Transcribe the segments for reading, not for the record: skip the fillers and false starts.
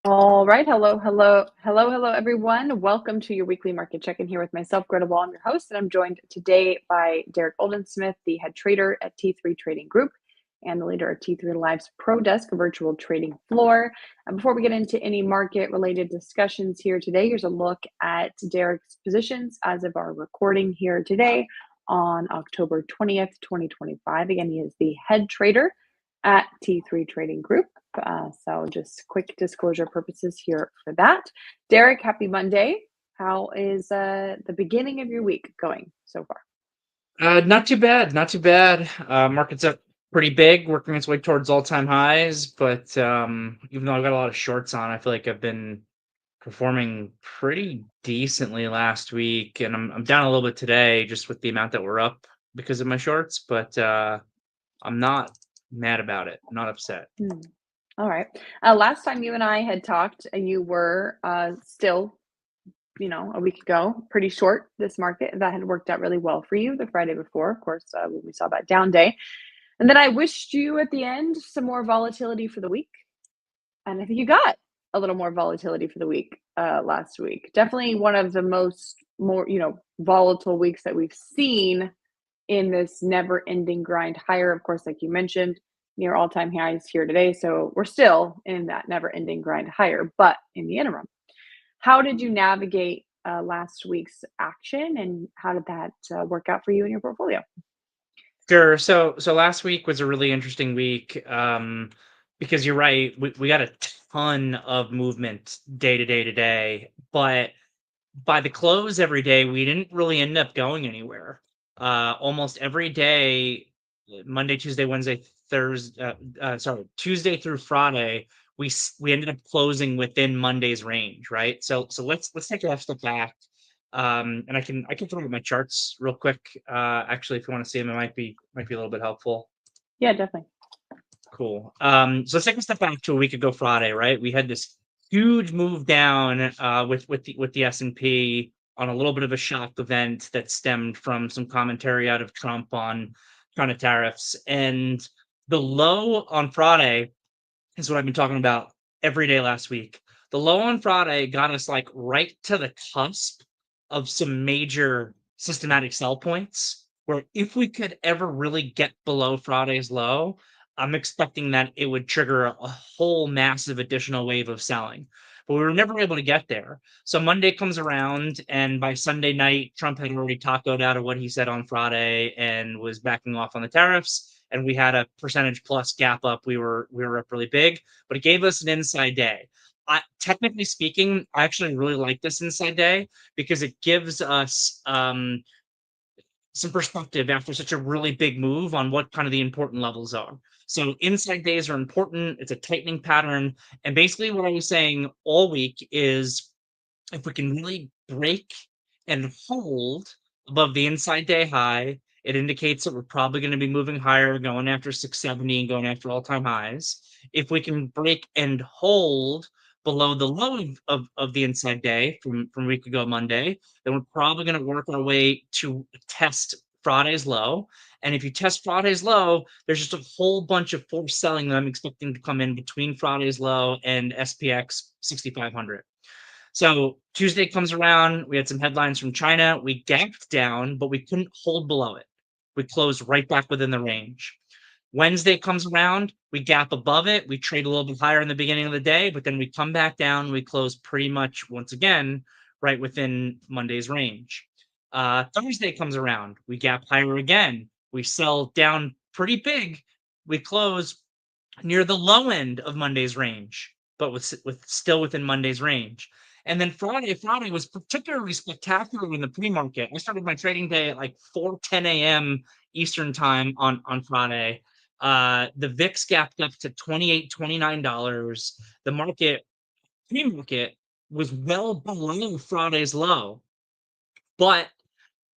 All right. Hello, everyone. Welcome to your weekly market check-in here with myself, Greta Wall. I'm your host, and I'm joined today by Derrick Oldensmith, the head trader at T3 Trading Group and the leader of T3 Live's Pro Desk virtual trading floor. And before we get into any market-related discussions here today, here's a look at Derrick's positions as of our recording here today on October 20th, 2025. Again, he is the head trader at T3 Trading Group. So just quick disclosure purposes here for that. Derrick, happy Monday. How is the beginning of your week going so far? Not too bad, not too bad. Market's up pretty big, working its way towards all-time highs. But even though I've got a lot of shorts on, I feel like I've been performing pretty decently last week, and I'm down a little bit today just with the amount that we're up because of my shorts. But I'm not mad about it. I'm not upset. Hmm. All right. Last time you and I had talked, you were still, a week ago, pretty short this market. That had worked out really well for you the Friday before, of course, when we saw that down day. And then I wished you at the end some more volatility for the week. And I think you got a little more volatility for the week last week. Definitely one of the more volatile weeks that we've seen in this never-ending grind higher. Of course, like you mentioned, near all-time highs here today. So we're still in that never-ending grind higher. But in the interim, how did you navigate last week's action, and how did that work out for you in your portfolio? Sure. So last week was a really interesting week, because you're right. We got a ton of movement day to day to day, but by the close every day, we didn't really end up going anywhere. Almost every day, Monday, Tuesday, Wednesday, Thursday, sorry, Tuesday through Friday, we ended up closing within Monday's range, right? So let's take a half step back. And I can throw up my charts real quick. Actually, if you want to see them, it might be a little bit helpful. Yeah, definitely. Cool. So let's take a step back to a week ago Friday, right? We had this huge move down with the S&P on a little bit of a shock event that stemmed from some commentary out of Trump on China tariffs. And the low on Friday is what I've been talking about every day last week. The low on Friday got us like right to the cusp of some major systematic sell points where if we could ever really get below Friday's low, I'm expecting that it would trigger a whole massive additional wave of selling. But we were never able to get there. So Monday comes around, and by Sunday night, Trump had already tacoed out of what he said on Friday and was backing off on the tariffs. And we had a percentage plus gap up. We were up really big, but it gave us an inside day. Technically speaking, I actually really like this inside day because it gives us some perspective after such a really big move on what kind of the important levels are. So inside days are important. It's a tightening pattern. And basically, what I was saying all week is if we can really break and hold above the inside day high, it indicates that we're probably going to be moving higher, going after 670 and going after all-time highs. If we can break and hold below the low of the inside day from a week ago Monday, then we're probably going to work our way to test Friday's low. And if you test Friday's low, there's just a whole bunch of forced selling that I'm expecting to come in between Friday's low and SPX 6500. So Tuesday comes around, we had some headlines from China. We gapped down, but we couldn't hold below it. We closed right back within the range. Wednesday comes around, we gap above it. We trade a little bit higher in the beginning of the day, but then we come back down. We close pretty much once again right within Monday's range. Thursday comes around, we gap higher again. We sell down pretty big. We close near the low end of Monday's range, but with still within Monday's range. And then Friday was particularly spectacular in the pre-market. I started my trading day at like 4:10 a.m. Eastern time on Friday. The VIX gapped up to $28, $29. The market pre-market was well below Friday's low, but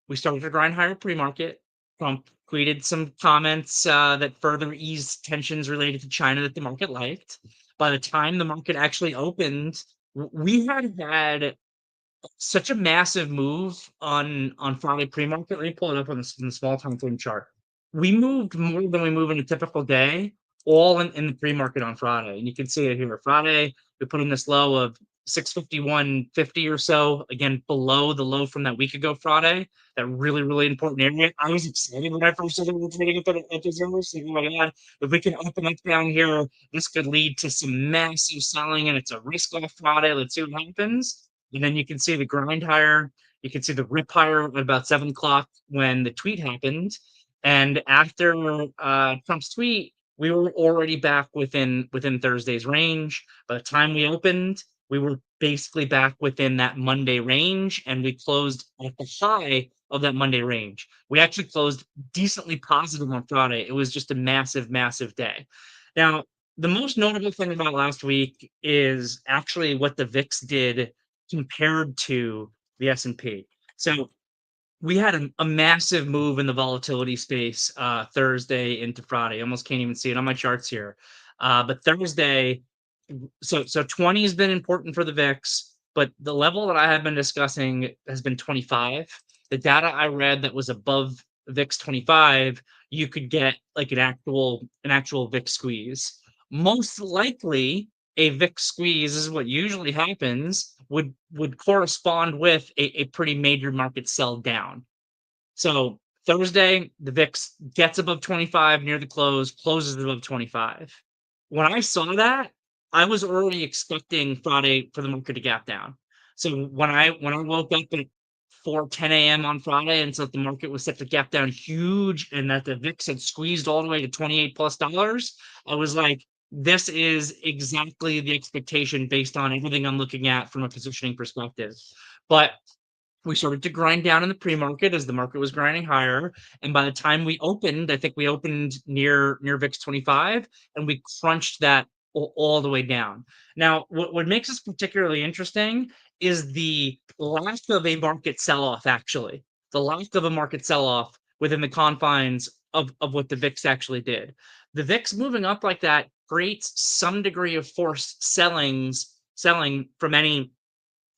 we started to grind higher pre-market. Trump tweeted some comments that further eased tensions related to China that the market liked. By the time the market actually opened, we had such a massive move on Friday pre-market. Let me pull it up on the small time frame chart. We moved more than we move in a typical day, all in the pre-market on Friday, and you can see it here. Friday We put in this low of 651.50 or so, again, below the low from that week ago Friday, that really, really important area. I was excited when I first started trading at the zones. Like, oh my God, if we can open up down here, this could lead to some massive selling, and it's a risk off Friday. Let's see what happens. And then you can see the grind higher. You can see the rip higher at about 7 o'clock when the tweet happened. And after Trump's tweet, we were already back within Thursday's range. By the time we opened, we were basically back within that Monday range, and we closed at the high of that Monday range. We actually closed decently positive on Friday. It was just a massive, massive day. Now, the most notable thing about last week is actually what the VIX did compared to the S&P. So we had a massive move in the volatility space Thursday into Friday. Almost can't even see it on my charts here. But Thursday, so 20 has been important for the VIX, but the level that I have been discussing has been 25. The data I read that was above VIX 25, you could get like an actual VIX squeeze. Most likely, a VIX squeeze, this is what usually happens, would correspond with a pretty major market sell down. So Thursday, the VIX gets above 25 near the close, closes above 25. When I saw that, I was already expecting Friday for the market to gap down. So when I woke up at 4:10 a.m. on Friday and said the market was set to gap down huge and that the VIX had squeezed all the way to 28 plus dollars, I was like, this is exactly the expectation based on everything I'm looking at from a positioning perspective. But we started to grind down in the pre-market as the market was grinding higher. And by the time we opened, I think we opened near VIX 25, and we crunched that all the way down. Now, what makes this particularly interesting is the lack of a market sell-off, actually. The lack of a market sell-off within the confines of what the VIX actually did. The VIX moving up like that creates some degree of forced selling from any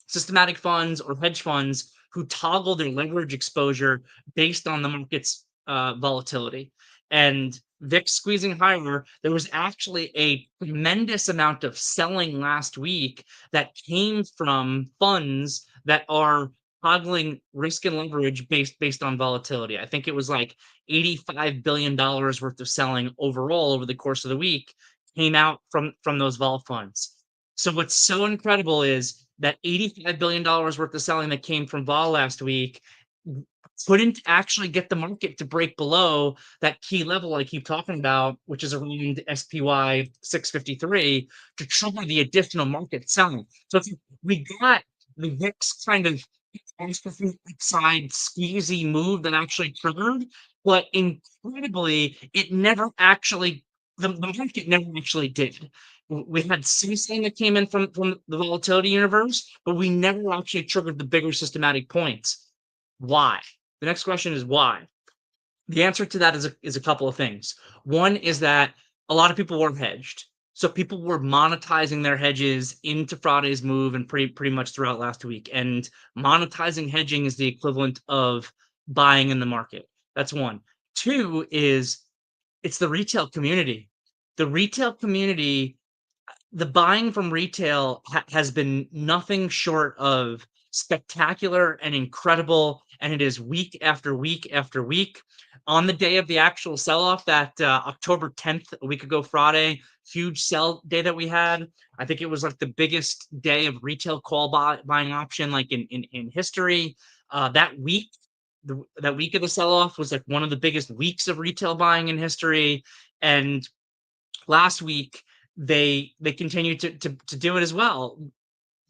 systematic funds or hedge funds who toggle their leverage exposure based on the market's volatility. And VIX squeezing higher, there was actually a tremendous amount of selling last week that came from funds that are toggling risk and leverage based on volatility. I think it was like $85 billion worth of selling overall over the course of the week came out from those vol funds. So what's so incredible is that $85 billion worth of selling that came from vol last week couldn't actually get the market to break below that key level I keep talking about, which is around SPY 653, to trigger the additional market selling. So we got the VIX kind of upside squeezy move that actually triggered, but incredibly, it never actually, the market never actually did. We had something that came in from the volatility universe, but we never actually triggered the bigger systematic points. Why? The next question is why? The answer to that is a couple of things. One is that a lot of people were hedged. So people were monetizing their hedges into Friday's move and pretty much throughout last week. And monetizing hedging is the equivalent of buying in the market. That's one. Two is it's the retail community. The retail community, the buying from retail has been nothing short of spectacular and incredible, and it is week after week after week. On the day of the actual sell-off, that October 10th, a week ago Friday, huge sell day that we had. I think it was like the biggest day of retail call buying option like in history. That week, that week of the sell-off was like one of the biggest weeks of retail buying in history. And last week, they continued to do it as well.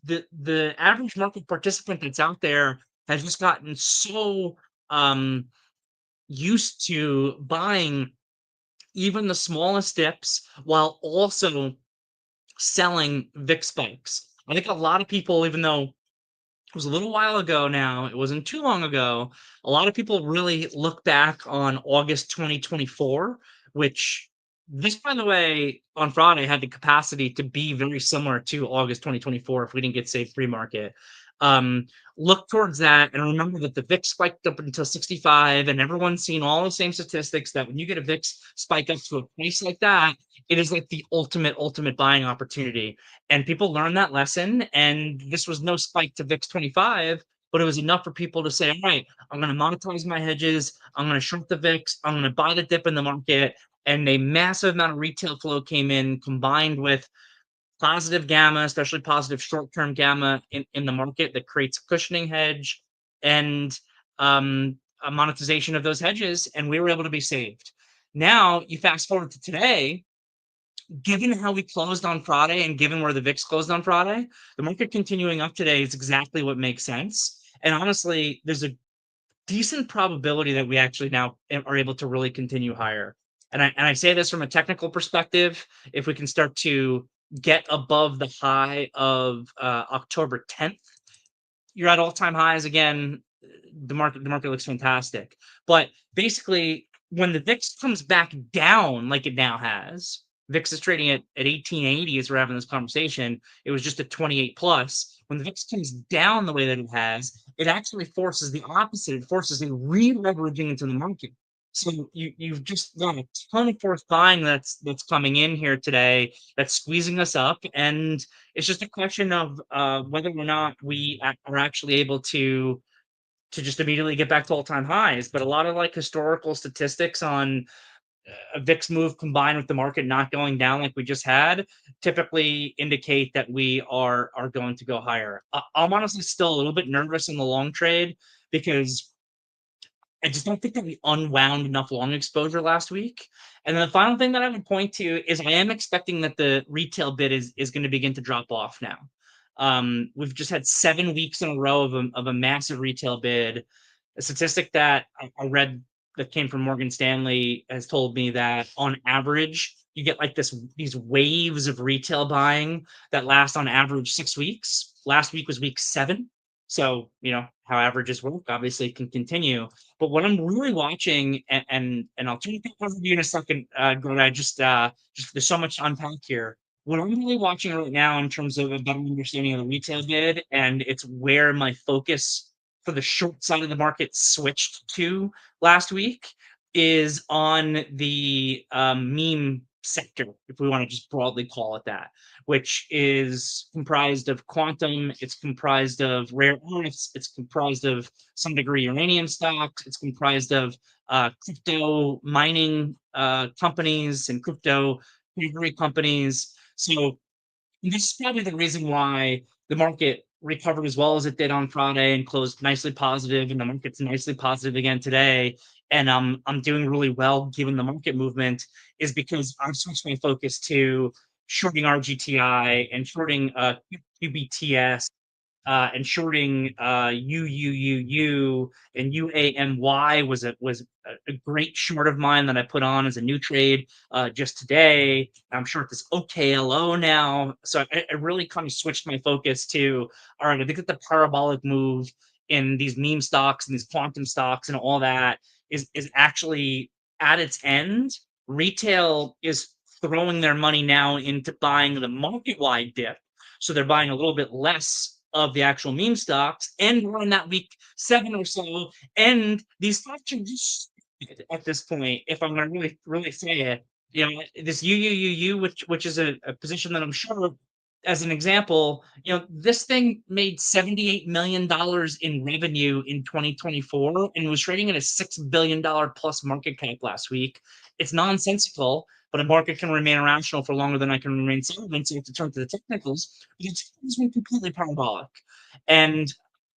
The average market participant that's out there has just gotten so used to buying even the smallest dips while also selling VIX spikes. I think a lot of people, even though it was a little while ago now, it wasn't too long ago, a lot of people really look back on August 2024, which this, by the way, on Friday had the capacity to be very similar to August 2024 if we didn't get safe pre-market. look towards that and remember that the VIX spiked up until 65, and everyone's seen all the same statistics that when you get a VIX spike up to a price like that, it is like the ultimate buying opportunity. And people learn that lesson. And this was no spike to VIX 25, but it was enough for people to say, all right, I'm going to monetize my hedges. I'm going to short the VIX. I'm going to buy the dip in the market. And a massive amount of retail flow came in, combined with positive gamma, especially positive short-term gamma in the market that creates a cushioning hedge and a monetization of those hedges, and we were able to be saved. Now, you fast forward to today, given how we closed on Friday and given where the VIX closed on Friday, the market continuing up today is exactly what makes sense. And honestly, there's a decent probability that we actually now are able to really continue higher. And I say this from a technical perspective. If we can start to get above the high of October 10th, you're at all-time highs again. The market looks fantastic. But basically, when the VIX comes back down like it now has, VIX is trading at 1880 as we're having this conversation. It was just at 28 plus. When the VIX comes down the way that it has, it actually forces the opposite. It forces a re-leveraging into the market. So you've just got a ton of forced buying that's coming in here today, that's squeezing us up, and it's just a question of whether or not we are actually able to just immediately get back to all-time highs. But a lot of like historical statistics on a VIX move combined with the market not going down like we just had typically indicate that we are going to go higher. I'm honestly still a little bit nervous in the long trade because I just don't think that we unwound enough long exposure last week. And then the final thing that I would point to is I am expecting that the retail bid is going to begin to drop off now. We've just had 7 weeks in a row of a massive retail bid. A statistic that I read that came from Morgan Stanley has told me that on average, you get like these waves of retail buying that last on average 6 weeks. Last week was week 7. So, how averages work obviously can continue. But what I'm really watching, and I'll turn it over to you in a second, Gordon. Just there's so much to unpack here. What I'm really watching right now in terms of a better understanding of the retail bid, and it's where my focus for the short side of the market switched to last week, is on the meme sector, if we want to just broadly call it that, which is comprised of quantum, it's comprised of rare earths, it's comprised of some degree uranium stocks, it's comprised of crypto mining companies and crypto treasury companies. So this is probably the reason why the market recovered as well as it did on Friday and closed nicely positive, and the market's nicely positive again today. And I'm doing really well given the market movement, is because I've switched my focus to shorting RGTI and shorting QBTS and shorting UUUU and UAMY was a great short of mine that I put on as a new trade just today. I'm short this OKLO now. So I really kind of switched my focus to, all right, I think that the parabolic move in these meme stocks and these quantum stocks and all that is actually at its end. Retail is throwing their money now into buying the market-wide dip. So they're buying a little bit less of the actual meme stocks, and we're in that week 7 or so, and these stocks are just at this point, if I'm going to really say it, this UUUU, which is a position that I'm sure, as an example, this thing made $78 million in revenue in 2024 and was trading at a $6 billion plus market cap last week. It's nonsensical, but a market can remain irrational for longer than I can remain solvent. So you have to turn to the technicals. But it's been completely parabolic. And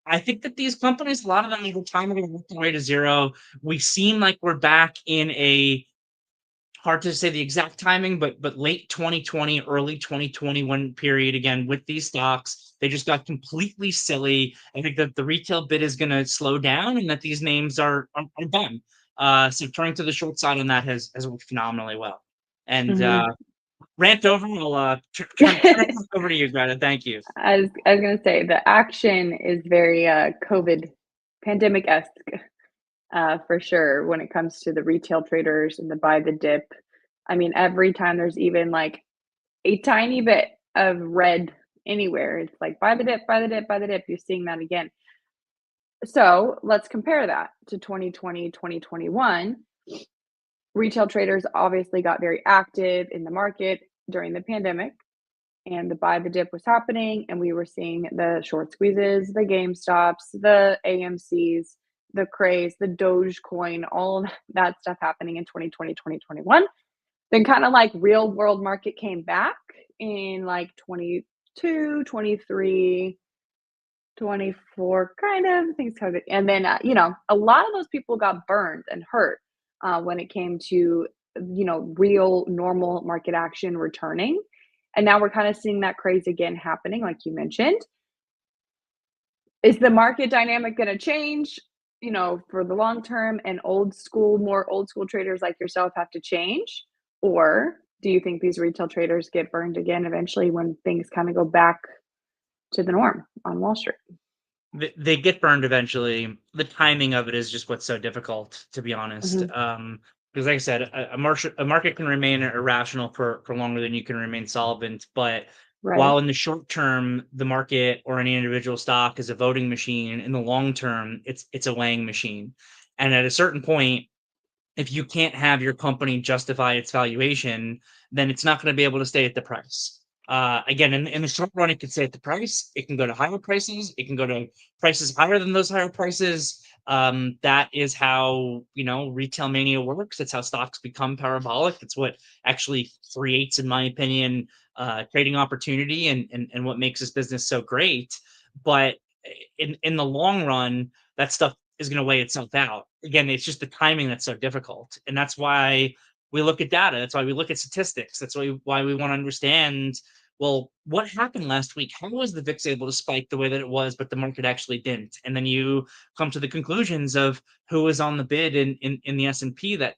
I think that these companies, a lot of them over time are going to work their way to zero. We seem like we're back in a, hard to say the exact timing, but late 2020, early 2021 period again with these stocks. They just got completely silly. I think that the retail bid is going to slow down and that these names are done. So turning to the short side on that has worked phenomenally well. And rant over. I'll turn it over to you, Greta. Thank you. I was gonna say the action is very COVID pandemic-esque for sure when it comes to the retail traders and the buy the dip. I mean, every time there's even like a tiny bit of red anywhere, it's like buy the dip, buy the dip, buy the dip. You're seeing that again. So let's compare that to 2020, 2021. Retail traders obviously got very active in the market during the pandemic, and the buy the dip was happening, and we were seeing the short squeezes, the GameStops, the AMCs, the craze, the Dogecoin, all of that stuff happening in 2020, 2021. Then kind of like real world market came back in like 22, 23, 24, kind of things kind of, and then a lot of those people got burned and hurt when it came to real normal market action returning, and now we're kind of seeing that craze again happening, like you mentioned. Is the market dynamic going to change, for the long term, and more old school traders like yourself have to change? Or do you think these retail traders get burned again eventually when things kind of go back to the norm on Wall Street? They get burned eventually. The timing of it is just what's so difficult, to be honest. Hmm. Because like I said, a market can remain irrational for longer than you can remain solvent. But Right. while in the short term, the market or any individual stock is a voting machine, in the long term, it's a weighing machine. And at a certain point, if you can't have your company justify its valuation, then it's not going to be able to stay at the price. Again, in the short run, it could stay at the price. It can go to higher prices. It can go to prices higher than those higher prices. That is how retail mania works. It's how stocks become parabolic. It's what actually creates, in my opinion, trading opportunity and what makes this business so great. But in the long run, that stuff is going to weigh itself out. Again, it's just the timing that's so difficult, and that's why we look at data. That's why we look at statistics. That's why we want to understand. Well, what happened last week? How was the VIX able to spike the way that it was, but the market actually didn't? And then you come to the conclusions of who was on the bid in the S&P that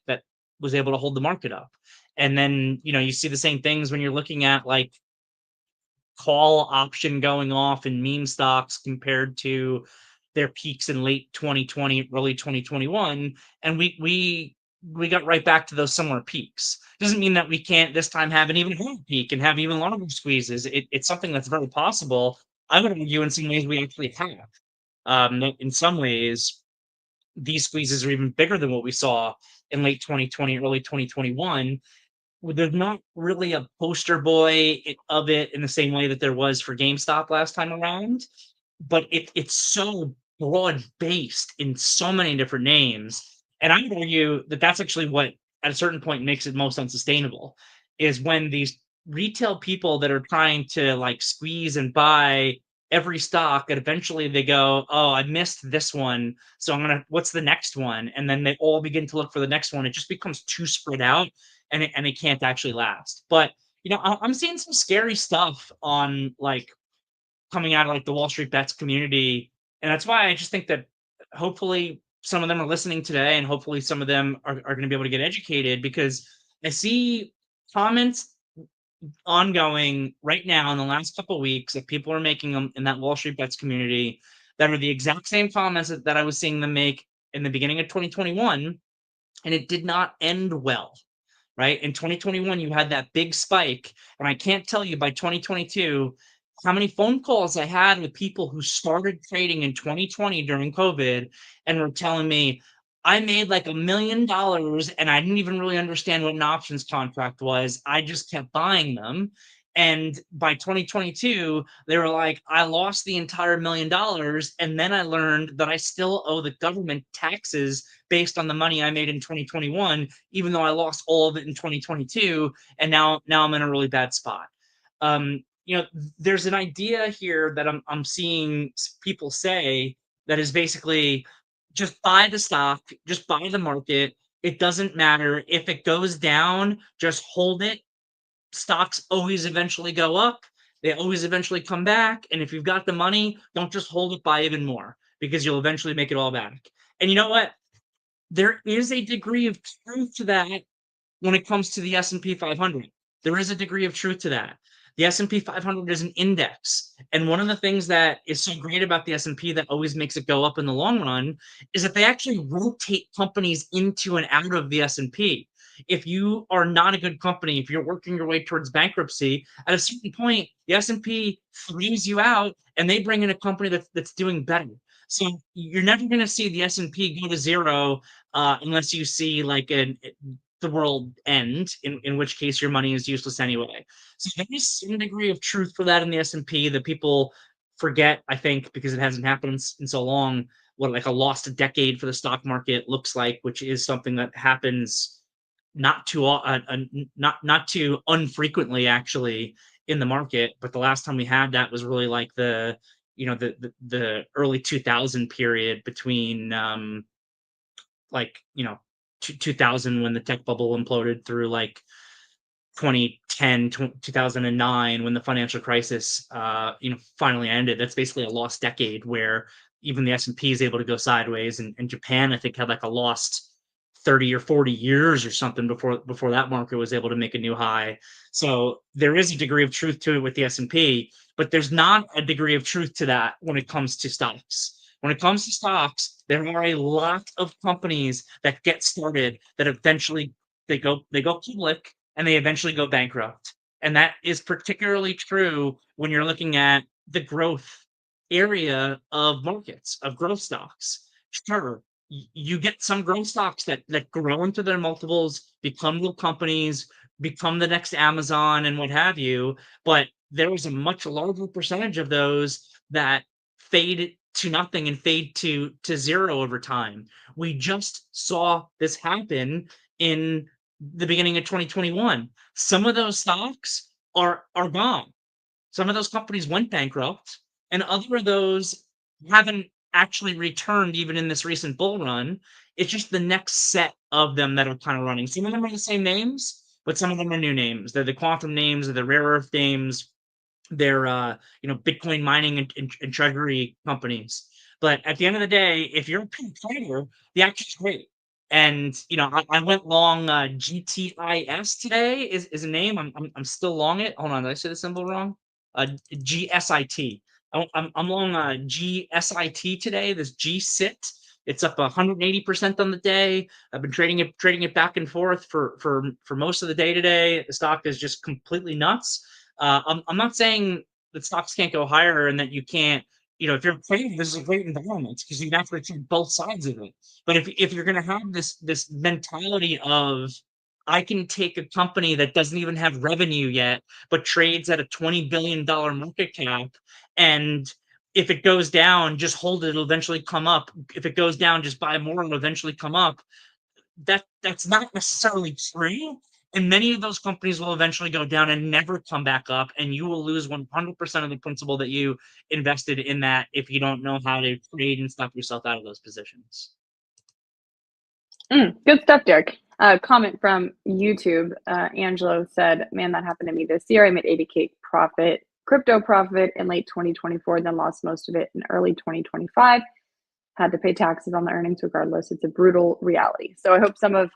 was able to hold the market up. And then you see the same things when you're looking at like call option going off in meme stocks compared to their peaks in late 2020, early 2021, and we got right back to those similar peaks. Doesn't mean that we can't this time have an even higher peak and have even longer squeezes. It's something that's very possible. I would argue in some ways we actually have. In some ways, these squeezes are even bigger than what we saw in late 2020, early 2021. There's not really a poster boy of it in the same way that there was for GameStop last time around, but it's so broad based in so many different names. And I would argue that that's actually what, at a certain point, makes it most unsustainable is when these retail people that are trying to like squeeze and buy every stock, and eventually they go, oh, I missed this one. So what's the next one? And then they all begin to look for the next one. It just becomes too spread out and it can't actually last. But I'm seeing some scary stuff on like coming out of like the Wall Street Bets community, and that's why I just think that hopefully some of them are listening today, and hopefully some of them are going to be able to get educated because I see comments ongoing right now in the last couple of weeks that people are making them in that Wall Street Bets community that are the exact same comments that I was seeing them make in the beginning of 2021, and it did not end well. Right? In 2021, you had that big spike. And I can't tell you by 2022 how many phone calls I had with people who started trading in 2020 during COVID and were telling me, I made like $1 million and I didn't even really understand what an options contract was. I just kept buying them. And by 2022, they were like, I lost the entire $1 million. And then I learned that I still owe the government taxes based on the money I made in 2021, even though I lost all of it in 2022. And now I'm in a really bad spot. Um, there's an idea here that I'm seeing people say that is basically just buy the stock, just buy the market. It doesn't matter if it goes down, just hold it. Stocks always eventually go up. They always eventually come back. And if you've got the money, don't just hold it, buy even more because you'll eventually make it all back. And you know what? There is a degree of truth to that when it comes to the S&P 500. There is a degree of truth to that. The S&P 500 is an index, and one of the things that is so great about the S&P that always makes it go up in the long run is that they actually rotate companies into and out of the S&P. If you are not a good company, if you're working your way towards bankruptcy, at a certain point, the S&P throws you out and they bring in a company that's doing better. So you're never going to see the S&P go to zero unless you see like the world end, in which case your money is useless anyway. So there is some degree of truth for that in the S&P that people forget, I think, because it hasn't happened in so long, what like a lost decade for the stock market looks like, which is something that happens not too unfrequently actually in the market. But the last time we had that was really like the early 2000 period between like 2000 when the tech bubble imploded through like 2010 2009 when the financial crisis finally ended. That's basically a lost decade where even the S&P is able to go sideways, and Japan I think had like a lost 30 or 40 years or something before that market was able to make a new high. So there is a degree of truth to it with the S&P, but there's not a degree of truth to that when it comes to stocks. When it comes to stocks, there are a lot of companies that get started that eventually they go public and they eventually go bankrupt. And that is particularly true when you're looking at the growth area of markets, of growth stocks. Sure, you get some growth stocks that grow into their multiples, become real companies, become the next Amazon and what have you. But there is a much larger percentage of those that fade to nothing and fade to zero over time. We just saw this happen in the beginning of 2021. Some of those stocks are gone. Some of those companies went bankrupt, and other of those haven't actually returned even in this recent bull run. It's just the next set of them that are kind of running. Some of them are the same names, but some of them are new names. They're the quantum names, or the rare earth names. They're Bitcoin mining and treasury companies. But at the end of the day, if you're a pure trader, the action's great. And I went long GTIS today is a name. I'm still long it. Hold on, did I say the symbol wrong? GSIT. I'm long GSIT today. This GSIT. It's up 180% on the day. I've been trading it back and forth for most of the day today. The stock is just completely nuts. I'm not saying that stocks can't go higher and that you can't. If you're trading, this is a great environment because you can actually trade both sides of it. But if you're going to have this mentality of I can take a company that doesn't even have revenue yet, but trades at a $20 billion market cap, and if it goes down, just hold it, it'll eventually come up. If it goes down, just buy more, it'll eventually come up. That's not necessarily true. And many of those companies will eventually go down and never come back up, and you will lose 100% of the principal that you invested in that if you don't know how to trade and stop yourself out of those positions. Good stuff, Derek. Comment from YouTube. Angelo said, "Man, that happened to me this year. I made 80K crypto profit in late 2024, then lost most of it in early 2025. Had to pay taxes on the earnings regardless. It's a brutal reality." So I hope some of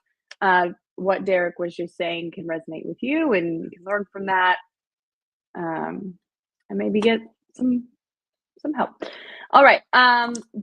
what Derek was just saying can resonate with you, and you can learn from that, and maybe get some help. All right,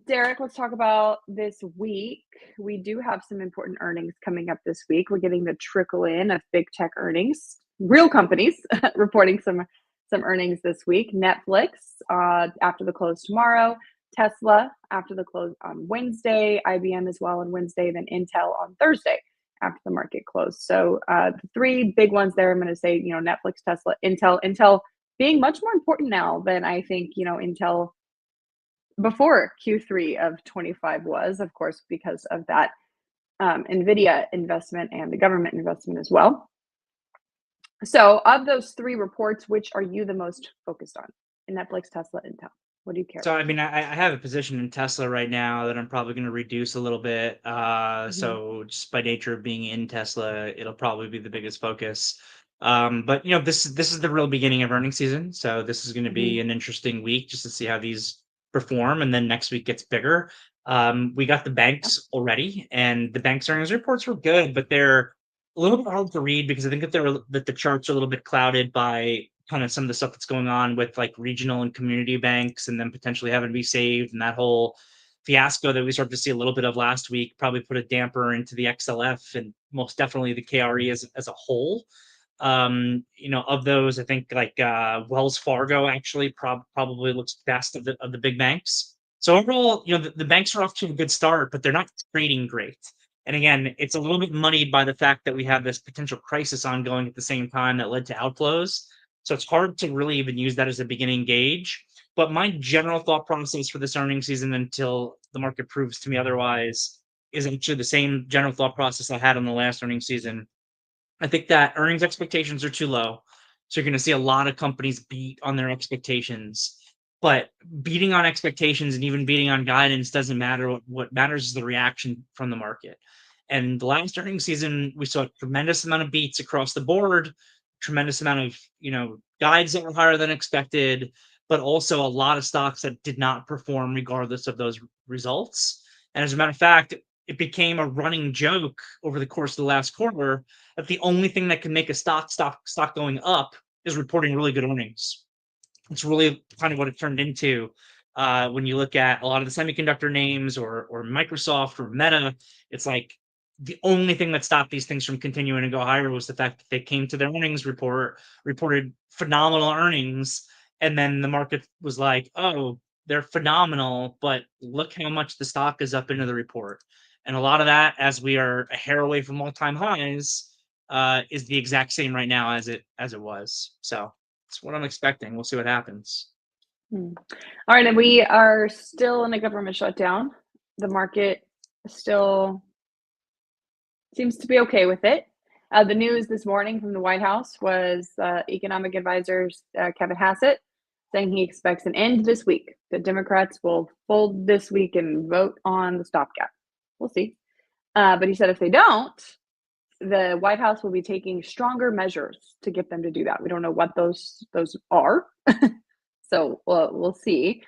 Derek, let's talk about this week. We do have some important earnings coming up this week. We're getting the trickle in of big tech earnings, real companies reporting some earnings this week. Netflix after the close tomorrow, Tesla after the close on Wednesday, IBM as well on Wednesday, then Intel on Thursday after the market closed. So the three big ones there, I'm going to say, Netflix, Tesla, Intel being much more important now than I think, Intel before Q3 of 25 was, of course, because of that NVIDIA investment and the government investment as well. So of those three reports, which are you the most focused on? In Netflix, Tesla, Intel? What do you care? So, I mean, I have a position in Tesla right now that I'm probably going to reduce a little bit. So just by nature of being in Tesla, it'll probably be the biggest focus. But this is the real beginning of earnings season, so this is going to be an interesting week just to see how these perform, and then next week gets bigger. We got the banks already, and the banks earnings reports were good, but they're a little bit hard to read because I think that the charts are a little bit clouded by kind of some of the stuff that's going on with like regional and community banks and then potentially having to be saved, and that whole fiasco that we started to see a little bit of last week probably put a damper into the XLF and most definitely the KRE as a whole. Of those, I think like Wells Fargo actually probably looks best of the big banks. So overall, the banks are off to a good start, but they're not trading great. And again, it's a little bit muddied by the fact that we have this potential crisis ongoing at the same time that led to outflows. So it's hard to really even use that as a beginning gauge. But my general thought process for this earnings season, until the market proves to me otherwise, is actually the same general thought process I had on the last earnings season. I think that earnings expectations are too low. So you're going to see a lot of companies beat on their expectations. But beating on expectations and even beating on guidance doesn't matter. What matters is the reaction from the market. And the last earnings season, we saw a tremendous amount of beats across the board, tremendous amount of guides that were higher than expected, but also a lot of stocks that did not perform regardless of those results. And as a matter of fact, it became a running joke over the course of the last quarter that the only thing that can make a stock going up is reporting really good earnings. It's really kind of what it turned into when you look at a lot of the semiconductor names or Microsoft or Meta. It's like the only thing that stopped these things from continuing to go higher was the fact that they came to their earnings reported phenomenal earnings, and then the market was like, oh, they're phenomenal, but look how much the stock is up into the report. And a lot of that, as we are a hair away from all-time highs, is the exact same right now as it was. So that's what I'm expecting. We'll see what happens. All right, and we are still in a government shutdown. The market still seems to be okay with it. The news this morning from the White House was economic advisor Kevin Hassett saying he expects an end this week. The Democrats will fold this week and vote on the stopgap. We'll see. But he said if they don't, the White House will be taking stronger measures to get them to do that. We don't know what those are. So we'll see.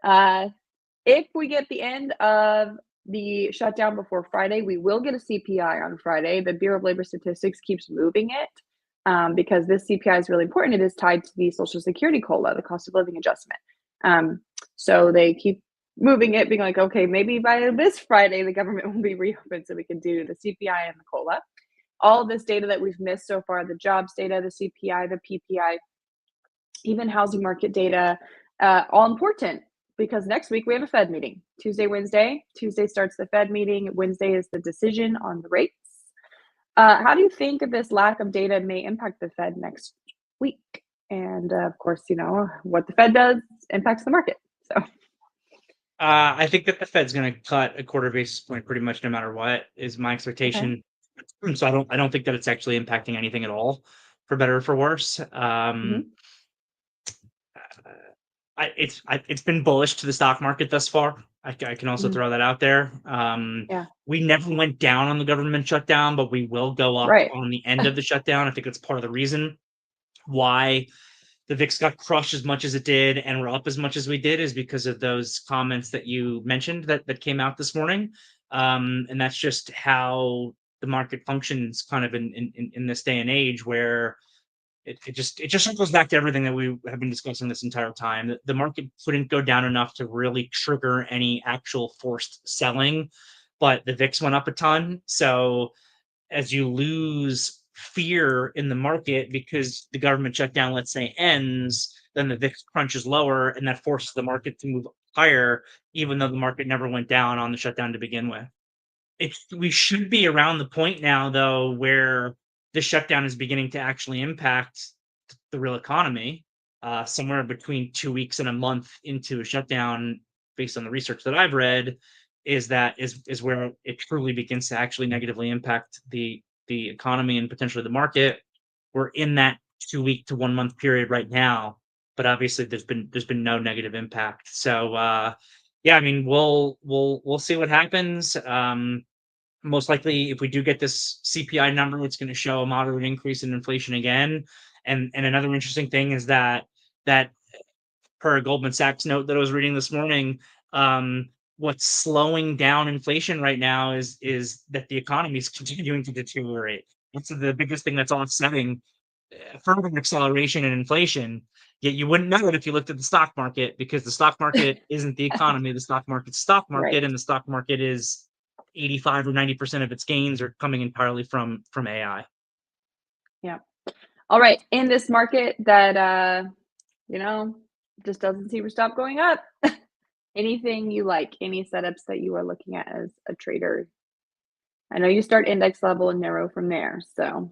If we get the end of the shutdown before Friday, we will get a CPI on Friday. The Bureau of Labor Statistics keeps moving it because this CPI is really important. It is tied to the Social Security COLA, the cost of living adjustment. So they keep moving it, being like, okay, maybe by this Friday, the government will be reopened so we can do the CPI and the COLA. All of this data that we've missed so far, the jobs data, the CPI, the PPI, even housing market data, all important because next week we have a Fed meeting. Tuesday, Wednesday. Tuesday starts the Fed meeting. Wednesday is the decision on the rates. How do you think this lack of data may impact the Fed next week? And of course, what the Fed does impacts the market. So I think that the Fed's going to cut a quarter basis point pretty much no matter what is my expectation. Okay. So I don't think that it's actually impacting anything at all, for better or for worse. It's been bullish to the stock market thus far. I can also throw that out there. We never went down on the government shutdown, but we will go up on the end of the shutdown. I think that's part of the reason why the VIX got crushed as much as it did and we're up as much as we did is because of those comments that you mentioned that came out this morning. And that's just how the market functions kind of in this day and age where it just circles back to everything that we have been discussing this entire time. The market couldn't go down enough to really trigger any actual forced selling, but the VIX went up a ton. So as you lose fear in the market because the government shutdown, let's say, ends, then the VIX crunches lower, and that forces the market to move higher, even though the market never went down on the shutdown to begin with. We should be around the point now, though, where the shutdown is beginning to actually impact the real economy, somewhere between 2 weeks and a month into a shutdown, based on the research that I've read, is where it truly begins to actually negatively impact the economy and potentially the market. We're in that 2 week to 1 month period right now, but obviously there's been no negative impact. So yeah, I mean we'll see what happens. Most likely, if we do get this CPI number, it's going to show a moderate increase in inflation again. And another interesting thing is that per a Goldman Sachs note that I was reading this morning, what's slowing down inflation right now is that the economy is continuing to deteriorate. That's the biggest thing that's offsetting further acceleration in inflation. Yet you wouldn't know it if you looked at the stock market because the stock market isn't the economy. The stock market's stock market, and the stock market is 85 or 90% of its gains are coming entirely from AI. Yeah. All right. In this market that just doesn't seem to stop going up. Anything you like, any setups that you are looking at as a trader? I know you start index level and narrow from there, so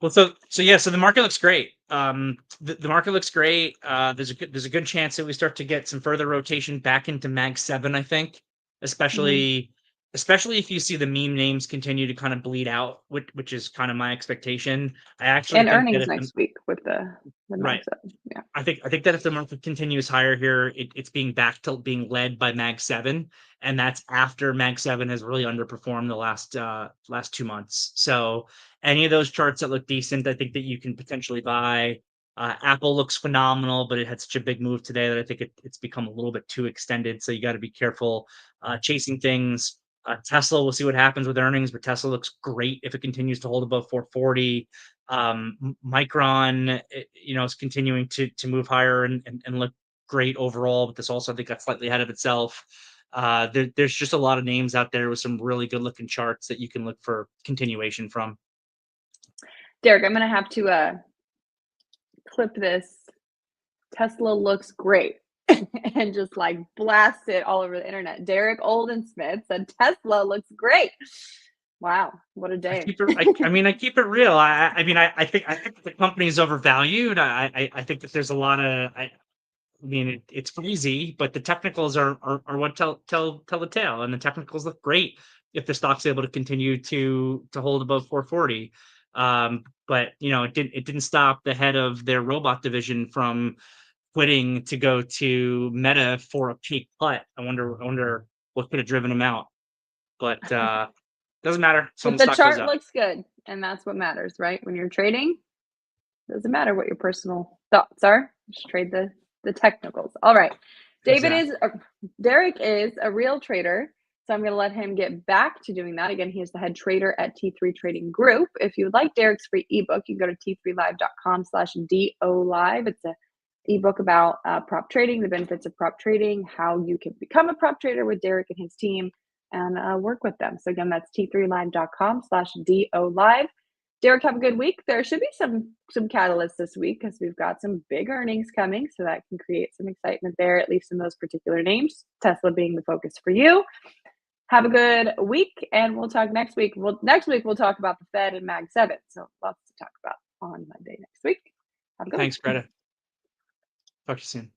Well, so the market looks great. The market looks great. There's a good chance that we start to get some further rotation back into Mag 7, I think, mhm. especially especially if you see the meme names continue to kind of bleed out, which is kind of my expectation. I actually And think that earnings if the next week with the right, Mag 7, yeah. I think that if the market continues higher here, it's being back to being led by Mag 7, and that's after Mag 7 has really underperformed the last 2 months. So any of those charts that look decent, I think that you can potentially buy. Apple looks phenomenal, but it had such a big move today that I think it's become a little bit too extended. So you got to be careful chasing things. Tesla, we'll see what happens with earnings, but Tesla looks great if it continues to hold above 440. Micron, is continuing to move higher and look great overall, but this also I think got slightly ahead of itself. There's just a lot of names out there with some really good looking charts that you can look for continuation from. Derek, I'm gonna have to, clip this. Tesla looks great, and just, like, blast it all over the internet. Derrick Oldensmith said, "Tesla looks great." Wow, what a I day. keep it. I keep it real. I think the company is overvalued. I think that there's a lot of. It's crazy, but the technicals are what tell the tale, and the technicals look great if the stock's able to continue to hold above 440. But it didn't stop the head of their robot division from quitting to go to Meta for a peak cut. I wonder what could have driven him out, but doesn't matter. So But the the stock goes chart up. looks good, and that's what matters, right? When you're trading, doesn't matter what your personal thoughts are. Just trade the technicals. All right. David is Exactly. a, Derek is a real trader, so I'm going to let him get back to doing that. Again, he is the head trader at T3 Trading Group. If you would like Derek's free ebook, you can go to t3live.com/DO live. It's a ebook about prop trading, the benefits of prop trading, how you can become a prop trader with Derek and his team, and work with them. So again, that's t3live.com/DO live. Derek, have a good week. There should be some catalysts this week because we've got some big earnings coming, so that can create some excitement there, at least in those particular names. Tesla being the focus for you. Have a good week, and we'll talk next week. Next week we'll talk about the Fed and Mag 7. So lots to talk about on Monday next week. Have a good one. Thanks, Greta. Talk to you soon.